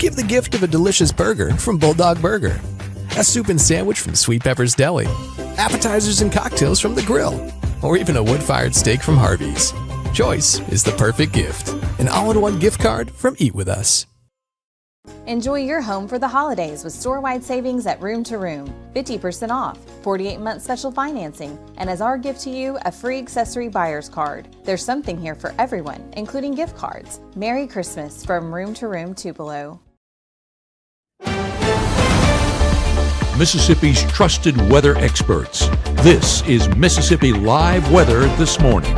Give the gift of a delicious burger from Bulldog Burger, a soup and sandwich from Sweet Pepper's Deli, appetizers and cocktails from The Grill, or even a wood-fired steak from Harvey's. Choice is the perfect gift. An all-in-one gift card from Eat With Us. Enjoy your home for the holidays with store-wide savings at Room to Room. 50% off, 48-month special financing, and as our gift to you, a free accessory buyer's card. There's something here for everyone, including gift cards. Merry Christmas from Room to Room Tupelo. Mississippi's trusted weather experts. This is Mississippi Live Weather This Morning.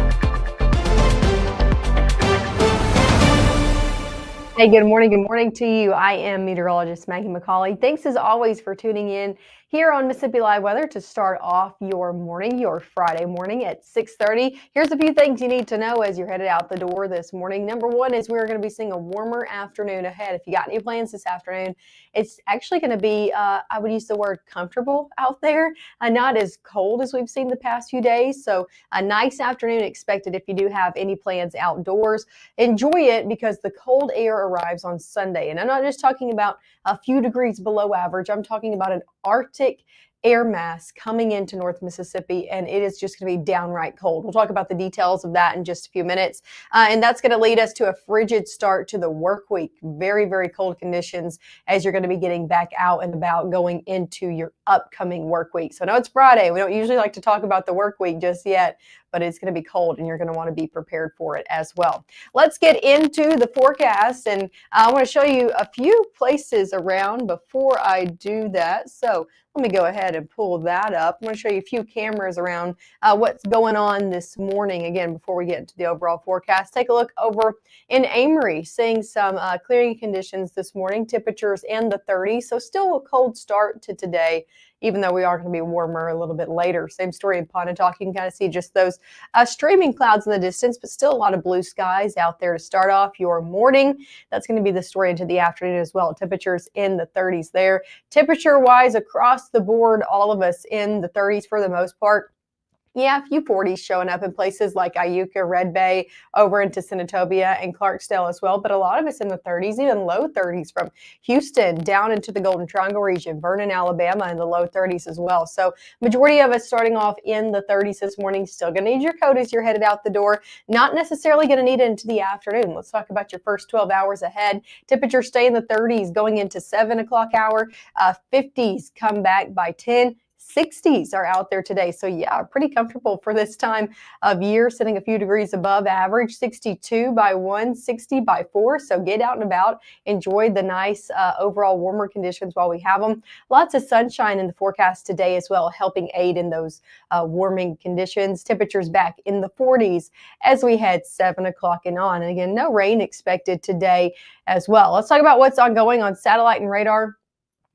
Hey, good morning. Good morning to you. I am meteorologist Maggie McCauley. Thanks as always for tuning in here on Mississippi Live Weather to start off your morning, your Friday morning at 6:30. Here's a few things you need to know as you're headed out the door this morning. Number one is we're going to be seeing a warmer afternoon ahead. If you got any plans this afternoon, it's actually going to be, I would use the word comfortable out there, not as cold as we've seen the past few days. So a nice afternoon expected if you do have any plans outdoors. Enjoy it because the cold air arrives on Sunday. And I'm not just talking about a few degrees below average. I'm talking about an Arctic air mass coming into North Mississippi, and it is just going to be downright cold. We'll talk about the details of that in just a few minutes. And that's going to lead us to a frigid start to the work week. Very, very cold conditions as you're going to be getting back out and about going into your upcoming work week. So I know it's Friday. We don't usually like to talk about the work week just yet, but it's going to be cold and you're going to want to be prepared for it as well. Let's get into the forecast, and I want to show you a few places around before I do that. So let me go ahead and pull that up. I'm going to show you a few cameras around what's going on this morning. Again, before we get into the overall forecast, take a look over in Amory, seeing some clearing conditions this morning, temperatures in the 30s. So still a cold start to today, even though we are going to be warmer a little bit later. Same story in Pontotoc. You can kind of see just those streaming clouds in the distance, but still a lot of blue skies out there to start off your morning. That's going to be the story into the afternoon as well. Temperatures in the 30s there. Temperature-wise, across the board, all of us in the 30s for the most part. Yeah, a few 40s showing up in places like Iuka, Red Bay, over into Senatobia and Clarksdale as well. But a lot of us in the 30s, even low 30s from Houston down into the Golden Triangle region, Vernon, Alabama in the low 30s as well. So majority of us starting off in the 30s this morning. Still going to need your coat as you're headed out the door. Not necessarily going to need it into the afternoon. Let's talk about your first 12 hours ahead. Temperatures stay in the 30s going into 7 o'clock hour. 50s come back by 10. 60s are out there today. So yeah, pretty comfortable for this time of year, sitting a few degrees above average. 62 by 1, 60 by 4. So get out and about. Enjoy the nice overall warmer conditions while we have them. Lots of sunshine in the forecast today as well, helping aid in those warming conditions. Temperatures back in the 40s as we head 7 o'clock and on. And again, no rain expected today as well. Let's talk about what's ongoing on satellite and radar.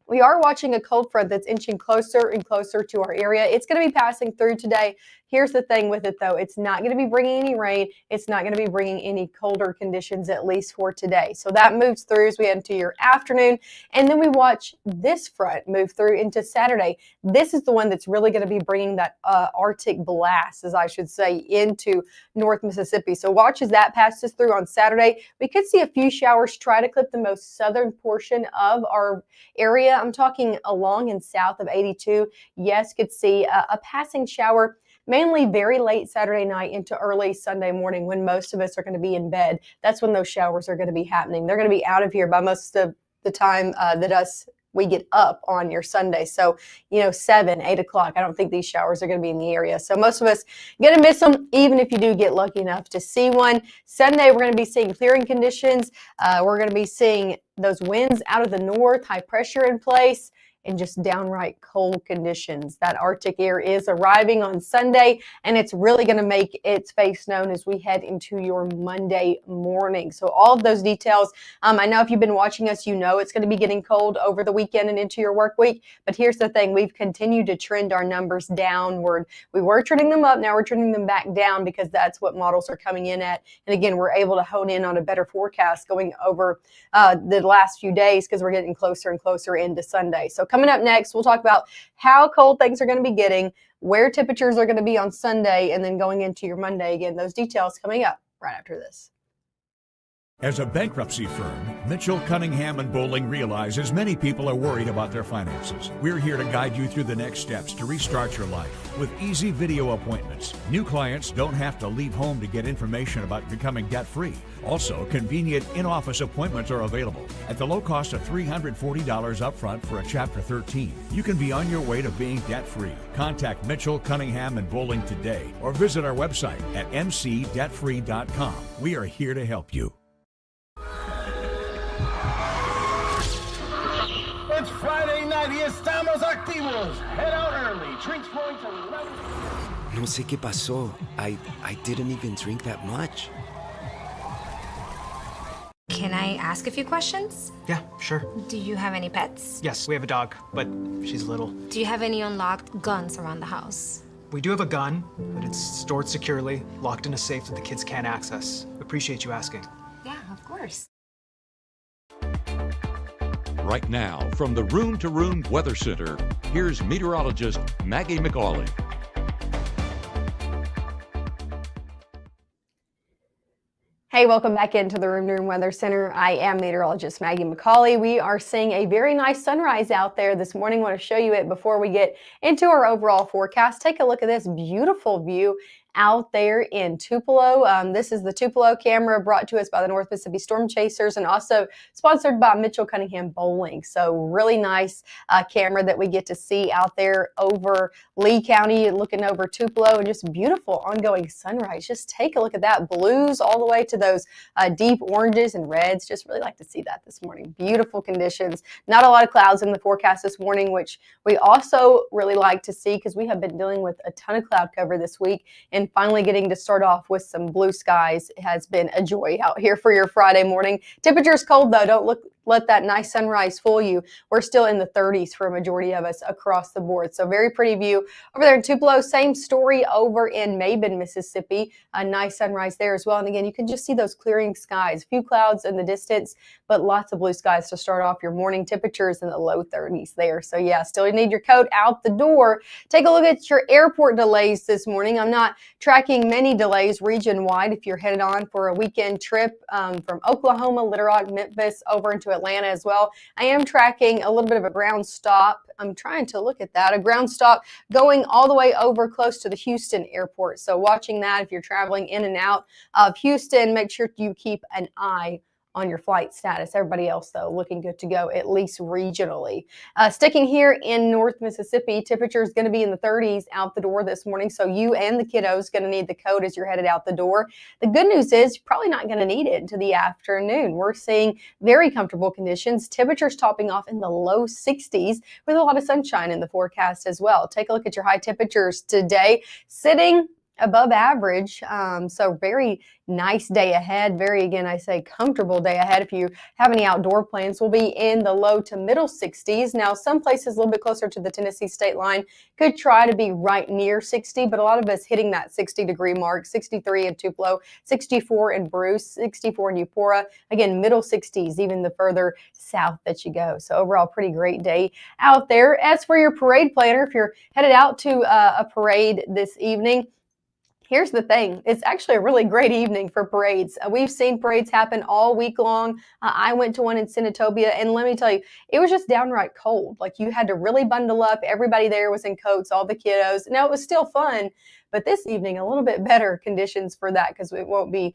We are watching a cold front that's inching closer and closer to our area. It's going to be passing through today. Here's the thing with it, though. It's not going to be bringing any rain. It's not going to be bringing any colder conditions, at least for today. So that moves through as we head into your afternoon. And then we watch this front move through into Saturday. This is the one that's really going to be bringing that Arctic blast, as I should say, into North Mississippi. So watch as that passes through on Saturday. We could see a few showers try to clip the most southern portion of our area. I'm talking along and south of 82. Yes, could see a passing shower, mainly very late Saturday night into early Sunday morning when most of us are going to be in bed. That's when those showers are going to be happening. They're going to be out of here by most of the time that we get up on your Sunday. So, 7, 8 o'clock. I don't think these showers are going to be in the area. So most of us going to miss them, even if you do get lucky enough to see one. Sunday, we're going to be seeing clearing conditions. We're going to be seeing those winds out of the north, high pressure in place, and just downright cold conditions. That Arctic air is arriving on Sunday, and it's really going to make its face known as we head into your Monday morning. So all of those details, I know if you've been watching us, you know it's going to be getting cold over the weekend and into your work week. But here's the thing. We've continued to trend our numbers downward. We were trending them up. Now we're trending them back down because that's what models are coming in at. And again, we're able to hone in on a better forecast going over the last few days because we're getting closer and closer into Sunday. So coming up next, we'll talk about how cold things are going to be getting, where temperatures are going to be on Sunday, and then going into your Monday. Again, those details coming up right after this. As a bankruptcy firm, Mitchell, Cunningham, and Bowling realizes many people are worried about their finances. We're here to guide you through the next steps to restart your life with easy video appointments. New clients don't have to leave home to get information about becoming debt-free. Also, convenient in-office appointments are available at the low cost of $340 upfront for a Chapter 13. You can be on your way to being debt-free. Contact Mitchell, Cunningham, and Bowling today or visit our website at mcdebtfree.com. We are here to help you. It's Friday night y estamos activos. Head out early. Drinks flowing to level. No sé qué pasó. I didn't even drink that much. Can I ask a few questions? Yeah, sure. Do you have any pets? Yes, we have a dog, but she's little. Do you have any unlocked guns around the house? We do have a gun, but it's stored securely, locked in a safe that the kids can't access. Appreciate you asking. Yeah, of course. Right now, from the Room to Room Weather Center, here's meteorologist Maggye McCauley. Hey, welcome back into the Room to Room Weather Center. I am meteorologist Maggye McCauley. We are seeing a very nice sunrise out there this morning. I want to show you it before we get into our overall forecast. Take a look at this beautiful view out there in Tupelo. This is the Tupelo camera brought to us by the North Mississippi Storm Chasers and also sponsored by Mitchell Cunningham Bowling. So really nice camera that we get to see out there over Lee County, looking over Tupelo, and just beautiful ongoing sunrise. Just take a look at that. Blues all the way to those deep oranges and reds. Just really like to see that this morning. Beautiful conditions. Not a lot of clouds in the forecast this morning, which we also really like to see because we have been dealing with a ton of cloud cover this week. And finally getting to start off with some blue skies has been a joy out here for your Friday morning. Temperature's cold though. Don't let that nice sunrise fool you. We're still in the 30s for a majority of us across the board. So very pretty view over there in Tupelo. Same story over in Maben, Mississippi. A nice sunrise there as well. And again, you can just see those clearing skies. A few clouds in the distance, but lots of blue skies to start off your morning. Temperatures in the low 30s there. So yeah, still need your coat out the door. Take a look at your airport delays this morning. I'm not tracking many delays region-wide if you're headed on for a weekend trip from Oklahoma, Little Rock, Memphis, over into Atlanta as well. I am tracking a little bit of a ground stop. I'm trying to look at that. A ground stop going all the way over close to the Houston airport. So watching that if you're traveling in and out of Houston, make sure you keep an eye on your flight status. Everybody else, though, looking good to go, at least regionally. Sticking here in North Mississippi, temperature is going to be in the 30s out the door this morning, so you and the kiddos going to need the coat as you're headed out the door. The good news is you're probably not going to need it into the afternoon. We're seeing very comfortable conditions. Temperatures topping off in the low 60s with a lot of sunshine in the forecast as well. Take a look at your high temperatures today, sitting above average. So very nice day ahead. Very, again, I say comfortable day ahead. If you have any outdoor plans, we'll be in the low to middle 60s. Now, some places a little bit closer to the Tennessee state line could try to be right near 60, but a lot of us hitting that 60-degree mark, 63 in Tupelo, 64 in Bruce, 64 in Eupora. Again, middle 60s, even the further south that you go. So overall, pretty great day out there. As for your parade planner, if you're headed out to a parade this evening, here's the thing. It's actually a really great evening for parades. We've seen parades happen all week long. I went to one in Senatobia, and let me tell you, it was just downright cold. Like, you had to really bundle up. Everybody there was in coats, all the kiddos. Now, it was still fun, but this evening, a little bit better conditions for that because it won't be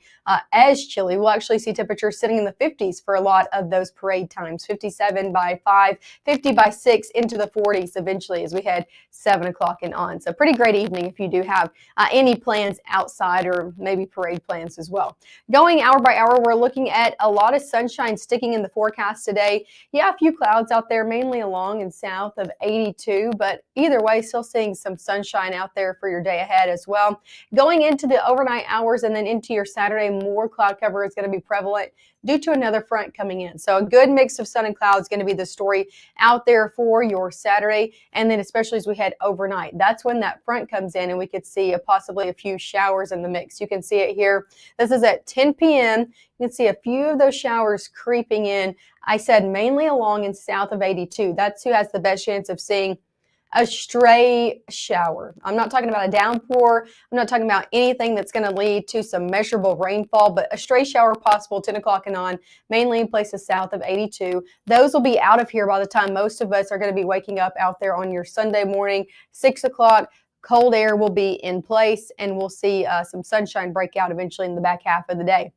as chilly. We'll actually see temperatures sitting in the 50s for a lot of those parade times, 57 by 5, 50 by 6, into the 40s eventually as we head 7 o'clock and on. So pretty great evening if you do have any plans outside or maybe parade plans as well. Going hour by hour, we're looking at a lot of sunshine sticking in the forecast today. Yeah, a few clouds out there, mainly along and south of 82, but either way, still seeing some sunshine out there for your day ahead as well. Going into the overnight hours and then into your Saturday, more cloud cover is going to be prevalent due to another front coming in. So a good mix of sun and clouds is going to be the story out there for your Saturday. And then especially as we head overnight, that's when that front comes in and we could see possibly a few showers in the mix. You can see it here. This is at 10 p.m. You can see a few of those showers creeping in. I said mainly along and south of 82. That's who has the best chance of seeing a stray shower. I'm not talking about a downpour. I'm not talking about anything that's going to lead to some measurable rainfall, but a stray shower possible 10 o'clock and on, mainly in places south of 82. Those will be out of here by the time most of us are going to be waking up out there on your Sunday morning, 6 o'clock. Cold air will be in place, and we'll see some sunshine break out eventually in the back half of the day.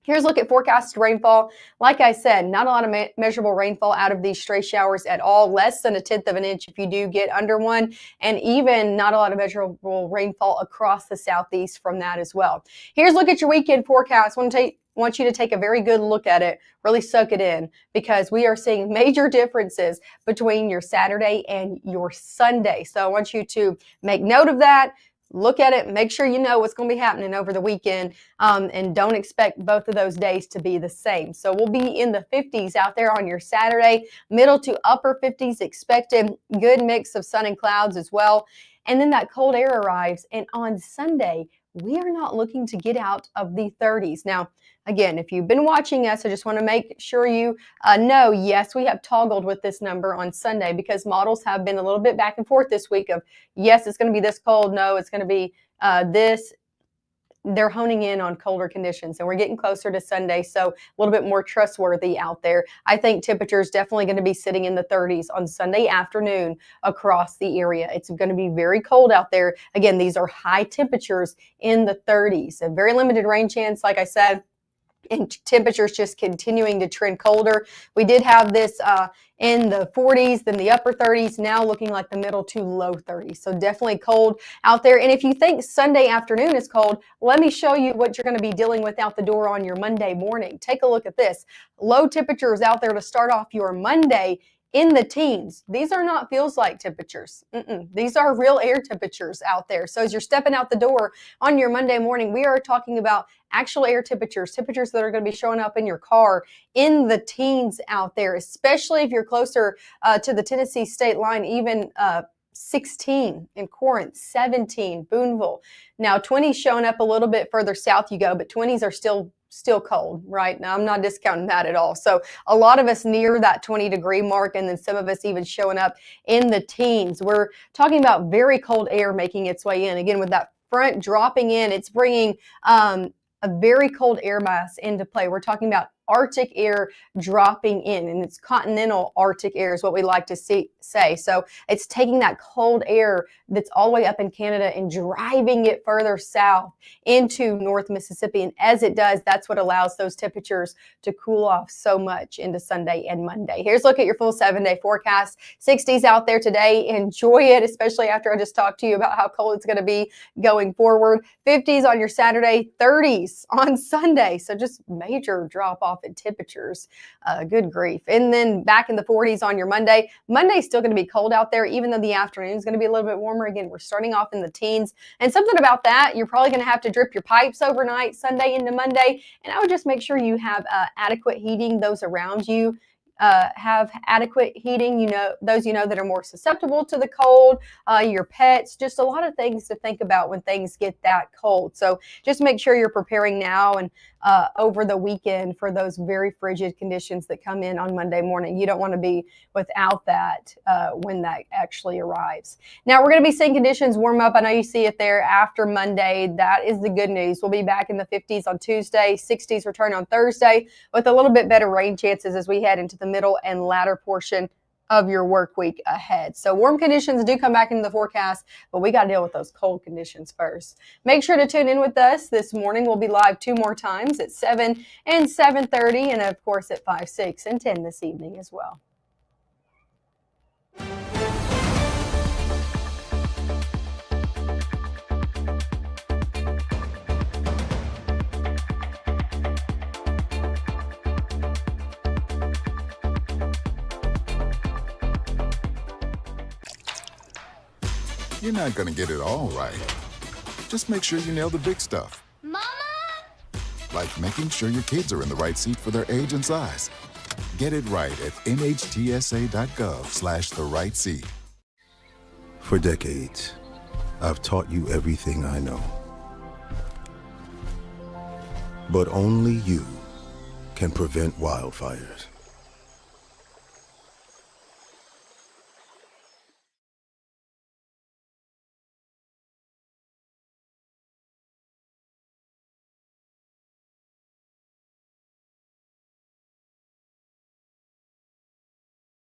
Here's a look at forecasted rainfall. Like I said, not a lot of measurable rainfall out of these stray showers at all, less than 1/10 of an inch if you do get under one, and even not a lot of measurable rainfall across the southeast from that as well. Here's a look at your weekend forecast. I want you to take a very good look at it, really soak it in, because we are seeing major differences between your Saturday and your Sunday. So I want you to make note of that. Look at it, make sure you know what's going to be happening over the weekend, and don't expect both of those days to be the same. So we'll be in the 50s out there on your Saturday, middle to upper 50s expected, good mix of sun and clouds as well. And then that cold air arrives, and on Sunday, we are not looking to get out of the 30s. Now, again, if you've been watching us, I just want to make sure you know, yes, we have toggled with this number on Sunday because models have been a little bit back and forth this week of, yes, it's going to be this cold. No, it's going to be this. They're honing in on colder conditions, and we're getting closer to Sunday, so a little bit more trustworthy out there. I think temperatures definitely going to be sitting in the 30s on Sunday afternoon across the area. It's going to be very cold out there. Again, these are high temperatures in the 30s. A very limited rain chance, like I said, and temperatures just continuing to trend colder. We did have this in the 40s, then the upper 30s, now looking like the middle to low 30s. So definitely cold out there. And if you think Sunday afternoon is cold, let me show you what you're going to be dealing with out the door on your Monday morning. Take a look at this. Low temperatures out there to start off your Monday in the teens. These are not feels like temperatures. These are real air temperatures out there. So as you're stepping out the door on your Monday morning, we are talking about actual air temperatures, temperatures that are going to be showing up in your car in the teens out there, especially if you're closer to the Tennessee state line, even 16 in Corinth, 17, Booneville. Now 20s showing up a little bit further south you go, but 20s are still cold, right? Now, I'm not discounting that at all. So a lot of us near that 20-degree mark, and then some of us even showing up in the teens. We're talking about very cold air making its way in. Again, with that front dropping in, it's bringing a very cold air mass into play. We're talking about Arctic air dropping in, and it's continental Arctic air is what we like to say. So it's taking that cold air that's all the way up in Canada and driving it further south into North Mississippi. And as it does, that's what allows those temperatures to cool off so much into Sunday and Monday. Here's a look at your full 7-day forecast. 60s out there today. Enjoy it, especially after I just talked to you about how cold it's going to be going forward. 50s on your Saturday, 30s on Sunday. So just major drop off in temperatures. Good grief. And then back in the 40s on your Monday. Monday's still going to be cold out there, even though the afternoon is going to be a little bit warmer. Again, we're starting off in the teens. And something about that, you're probably going to have to drip your pipes overnight, Sunday into Monday. And I would just make sure you have adequate heating. Those around you have adequate heating, those that are more susceptible to the cold, your pets, just a lot of things to think about when things get that cold. So just make sure you're preparing now and over the weekend for those very frigid conditions that come in on Monday morning. You don't want to be without that when that actually arrives. Now we're going to be seeing conditions warm up. I know you see it there after Monday. That is the good news. We'll be back in the 50s on Tuesday, 60s return on Thursday with a little bit better rain chances as we head into the middle and latter portion of your work week ahead. So warm conditions do come back into the forecast, but we got to deal with those cold conditions first. Make sure to tune in with us this morning. We'll be live 2 more times at 7 and 7:30, and of course at 5, 6, and 10 this evening as well. You're not gonna get it all right. Just make sure you nail the big stuff. Mama! Like making sure your kids are in the right seat for their age and size. Get it right at nhtsa.gov/the-right seat. For decades, I've taught you everything I know. But only you can prevent wildfires.